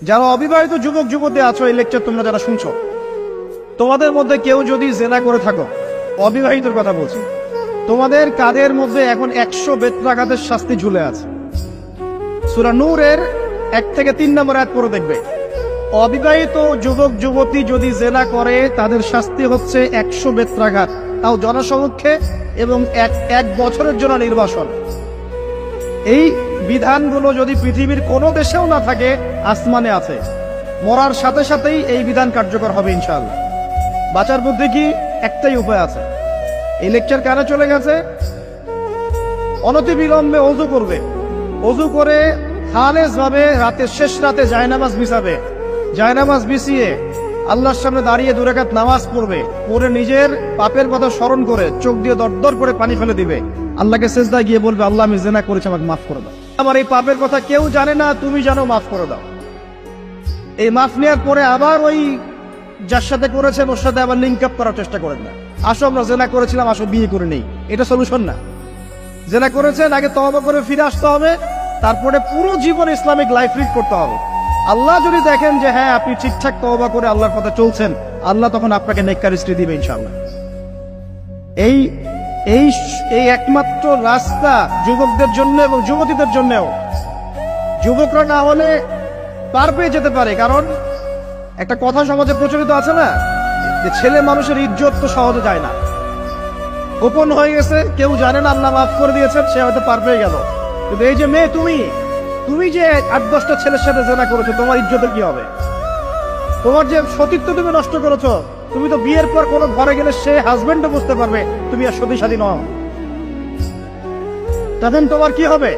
যারা অবিবাহিত যুবক যুবতী আছো, এই লেকচার তোমরা যারা শুনছো, তোমাদের মধ্যে কেউ যদি জেনা করে থাকো, অবিবাহিতর কথা বলছি, তোমাদের কাদের মধ্যে এখন 100 বেত্রাঘাতের শাস্তি ঝুলে আছে। সূরা নূরের 1 থেকে 3 নম্বর আয়াত পড়ে দেখবে, অবিবাহিত যুবক যুবতী যদি জেনা করে তাদের শাস্তি হচ্ছে 100 বেত্রাঘাত, তাও জনসমক্ষে, এবং এক বছরের জন্য নির্বাসন। এই বিধানগুলো যদি পৃথিবীর কোনো দেশেও না থাকে, আসমানে আছে। মরার সাথে সাথেই এই বিধান কার্যকর হবে ইনশাআল্লাহ। বাঁচার মধ্যে কি একটাই উপায় আছে। এই লেকচার কানে চলে গেছে, অনতি বিলম্বে ওযু করবে, ওযু করে খালেস ভাবে রাতের শেষ রাতে জায়নামাজ বিছাবে, জায়নামাজ বিছিয়ে আল্লাহর সামনে দাঁড়িয়ে 2 রাকাত নামাজ পড়বে, পড়ে নিজের পাপের কথা স্মরণ করে চোখ দিয়ে দরদর করে পানি ফেলে দিবে, আল্লাহকে সিজদায় গিয়ে বলবে, আল্লাহ আমি জিনা করেছি, আমাকে মাফ করে দাও, আমার এই পাপের কথা কেউ জানে না, তুমি জানো, মাফ করে দাও। এই মাফ নেওয়ার পরে আবার ওই যার সাথে করেছেন ওর সাথে আবার লিঙ্ক আপ করার চেষ্টা করেন না। আসো আমরা জেনা করেছিলাম, আসো বিয়ে করে নেই, এটা সলিউশন না। জেনা করেছেন, আগে তওবা করে ফিরে আসতে হবে, তারপরে পুরো জীবন ইসলামিক লাইফ লিড করতে হবে। আল্লাহ যদি দেখেন যে হ্যাঁ আপনি ঠিকঠাক তওবা করে আল্লাহর পথে চলছেন, আল্লাহ তখন আপনাকে নেককার স্ত্রী দিবে ইনশাআল্লাহ। এই এই এই একমাত্র রাস্তা যুবকদের জন্য এবং যুবতীদের জন্যও। যুবকরা না হলে পার পেয়ে যেতে পারে, কারণ একটা কথা সমাজে প্রচলিত আছে না, যে ছেলে মানুষের ইজ্জত তো সহজে যায় না। গোপন হয়ে গেছে, কেউ জানে না, আল্লাহ মাফ করে দিয়েছেন, সে হয়তো পার পেয়ে গেল। কিন্তু এই যে মেয়ে, তুমি যে 8-10টা ছেলের সাথে জেনা করেছো, তোমার ইজ্জতের কি হবে? তোমার যে সতীত্ব তুমি নষ্ট করেছো, তুমি তো বিয়ের পর কোনো ঘরে গেলে সে হাজবেন্ডও বুঝতে পারবে তুমি আর সতী সাথী নও। তখন তোমার কি হবে?